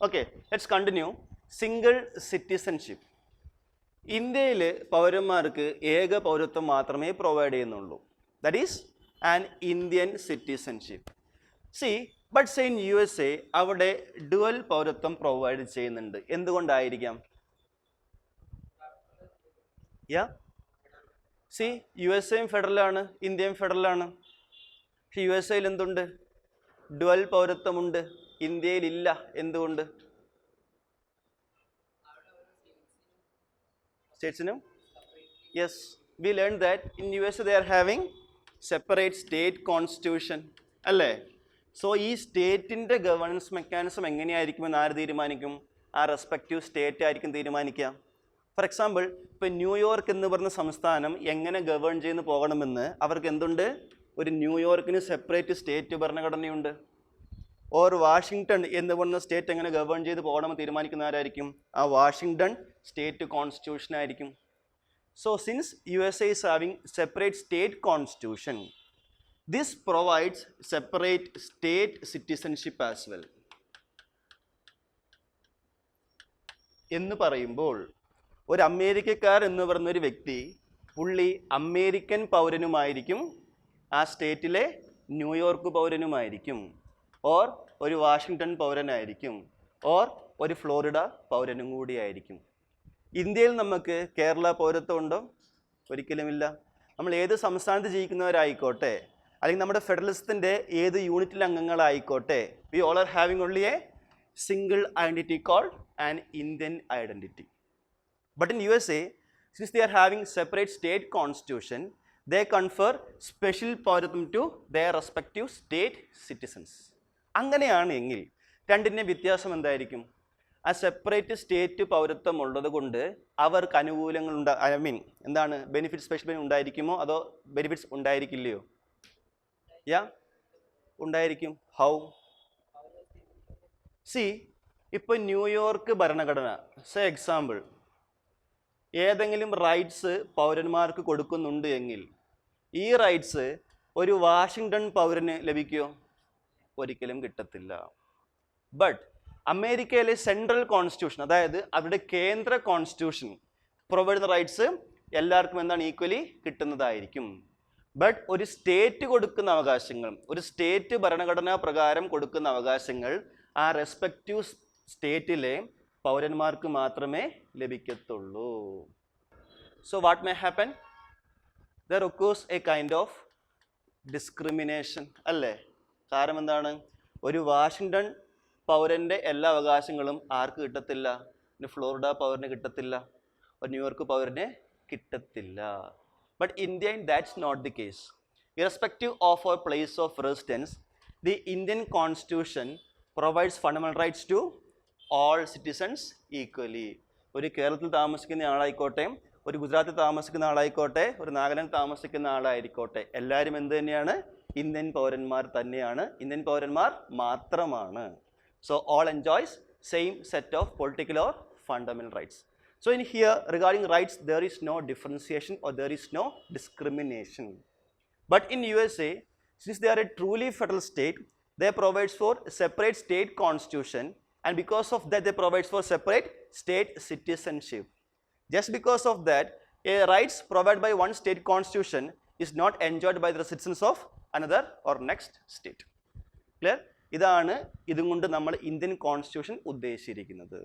Okay, let's continue. Single citizenship. ഇന്ത്യയിൽ പൗരന്മാർക്ക് ഏക പൗരത്വം മാത്രമേ പ്രൊവൈഡ് ചെയ്യുന്നുള്ളൂ. That is an Indian citizenship. But say in USA അവിടെ ഡുവൽ പൗരത്വം പ്രൊവൈഡ് ചെയ്യുന്നുണ്ട്. എന്തുകൊണ്ടായിരിക്കാം? USA ഫെഡറലാണ്, ഇന്ത്യയും ഫെഡറലാണ്. പക്ഷെ USA എന്തുണ്ട്? ഡുവൽ പൗരത്വമുണ്ട്. ഇന്ത്യയിലില്ല. എന്തുകൊണ്ട്? സ്റ്റേറ്റ്സിനും? Yes, we learn that in USA they are having separate state constitution അല്ലേ? സോ ഈ സ്റ്റേറ്റിൻ്റെ ഗവേണൻസ് മെക്കാനിസം എങ്ങനെയായിരിക്കുമെന്ന് ആര് തീരുമാനിക്കും? ആ റെസ്പെക്റ്റീവ് സ്റ്റേറ്റ് ആയിരിക്കും തീരുമാനിക്കുക. ഫോർ എക്സാമ്പിൾ, ഇപ്പോൾ ന്യൂയോർക്ക് എന്ന് പറഞ്ഞ സംസ്ഥാനം എങ്ങനെ ഗവേൺ ചെയ്ത് പോകണമെന്ന് അവർക്ക് എന്തുണ്ട്? ഒരു ന്യൂയോർക്കിന് സെപ്പറേറ്റ് സ്റ്റേറ്റ് ഭരണഘടനയുണ്ട്. ഓർ വാഷിങ്ടൺ എന്ന് പറഞ്ഞ സ്റ്റേറ്റ് എങ്ങനെ ഗവേൺ ചെയ്ത് പോകണമെന്ന് തീരുമാനിക്കുന്ന ആരായിരിക്കും? ആ വാഷിങ്ടൺ സ്റ്റേറ്റ് കോൺസ്റ്റിറ്റ്യൂഷൻ ആയിരിക്കും. So since USA is having separate state constitution, this provides separate state citizenship as well. എന്ന് പറയുമ്പോൾ ഒരു അമേരിക്കക്കാർ എന്ന് പറയുന്ന ഒരു വ്യക്തി പുള്ളി അമേരിക്കൻ പൗരനുമായിരിക്കും, ആ സ്റ്റേറ്റിലെ ന്യൂയോർക്ക് പൗരനുമായിരിക്കും, ഓർ ഒരു വാഷിങ്ടൺ പൗരനായിരിക്കും, ഓർ ഒരു ഫ്ലോറിഡ പൗരനും കൂടിയായിരിക്കും. ഇന്ത്യയിൽ നമുക്ക് കേരള പൗരത്വം ഉണ്ടോ? ഒരിക്കലുമില്ല. നമ്മൾ ഏത് സംസ്ഥാനത്ത് ജീവിക്കുന്നവരായിക്കോട്ടെ, അല്ലെങ്കിൽ നമ്മുടെ ഫെഡറലിസത്തിൻ്റെ ഏത് യൂണിറ്റിൽ അംഗങ്ങളായിക്കോട്ടെ, we all are having only a single identity called an Indian identity. But in USA, since they are having separate state constitution, they confer special പൗരത്വം to their respective state citizens. അങ്ങനെയാണ് എങ്കിൽ രണ്ടിൻ്റെ വ്യത്യാസം എന്തായിരിക്കും? ആ സെപ്പറേറ്റ് സ്റ്റേറ്റ് പൗരത്വം ഉള്ളത് കൊണ്ട് അവർക്ക് അനുകൂലങ്ങൾ എന്താണ് ബെനിഫിറ്റ്സ്, സ്പെഷ്യൽ ബെനിഫിറ്റ് ഉണ്ടായിരിക്കുമോ അതോ ബെനിഫിറ്റ്സ് ഉണ്ടായിരിക്കില്ലയോ? ഉണ്ടായിരിക്കും. ഹൗ? ഇപ്പോൾ ന്യൂയോർക്ക് ഭരണഘടന സേ എക്സാമ്പിൾ ഏതെങ്കിലും റൈറ്റ്സ് പൗരന്മാർക്ക് കൊടുക്കുന്നുണ്ട് എങ്കിൽ ഈ റൈറ്റ്സ് ഒരു വാഷിങ്ടൺ പൗരന് ലഭിക്കുമോ? ഒരിക്കലും കിട്ടത്തില്ല. ബട്ട് അമേരിക്കയിലെ സെൻട്രൽ കോൺസ്റ്റിറ്റ്യൂഷൻ, അതായത് അവരുടെ കേന്ദ്ര കോൺസ്റ്റിറ്റ്യൂഷൻ പ്രൊവൈഡ് റൈറ്റ്സ് എല്ലാവർക്കും എന്താണ് ഈക്വലി കിട്ടുന്നതായിരിക്കും. ബട്ട് ഒരു സ്റ്റേറ്റ് കൊടുക്കുന്ന അവകാശങ്ങൾ, ഒരു സ്റ്റേറ്റ് ഭരണഘടനാ പ്രകാരം കൊടുക്കുന്ന അവകാശങ്ങൾ ആ റെസ്പെക്റ്റീവ് സ്റ്റേറ്റിലെ പൗരന്മാർക്ക് മാത്രമേ ലഭിക്കത്തുള്ളൂ. So what may happen? There occurs a kind of discrimination അല്ലേ? കാരണം എന്താണ്? ഒരു വാഷിങ്ടൺ പൗരൻ്റെ എല്ലാ അവകാശങ്ങളും ആർക്ക് കിട്ടത്തില്ല? ഒരു ഫ്ലോറിഡ പൗരന് കിട്ടത്തില്ല, ഒരു ന്യൂയോർക്ക് പൗരന് കിട്ടത്തില്ല. But Indian that's not the case. Irrespective of അവർ place of residence, the Indian constitution provides fundamental rights to all citizens equally. ഒരു കേരളത്തിൽ താമസിക്കുന്ന ആളായിക്കോട്ടെ, ഒരു ഗുജറാത്തിൽ താമസിക്കുന്ന ആളായിക്കോട്ടെ, ഒരു നാഗാലാൻഡ് താമസിക്കുന്ന ആളായിരിക്കോട്ടെ, എല്ലാവരും എന്ത് തന്നെയാണ്? ഇന്ത്യൻ പൗരന്മാർ തന്നെയാണ്, ഇന്ത്യൻ പൗരന്മാർ മാത്രമാണ്. So all enjoys same set of political or fundamental rights. So in here regarding rights there is no differentiation or there is no discrimination. But in USA, since they are a truly federal state, they provides for separate state constitution, and because of that they provides for separate state citizenship. Just because of that, a rights provided by one state constitution is not enjoyed by the citizens of another or next state. Clear? ഇതാണ് ഇതും കൊണ്ട് നമ്മൾ Indian constitution ഉദ്ദേശിച്ചിരിക്കുന്നത്.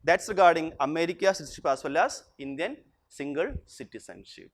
That's regarding America citizenship as well as Indian single citizenship.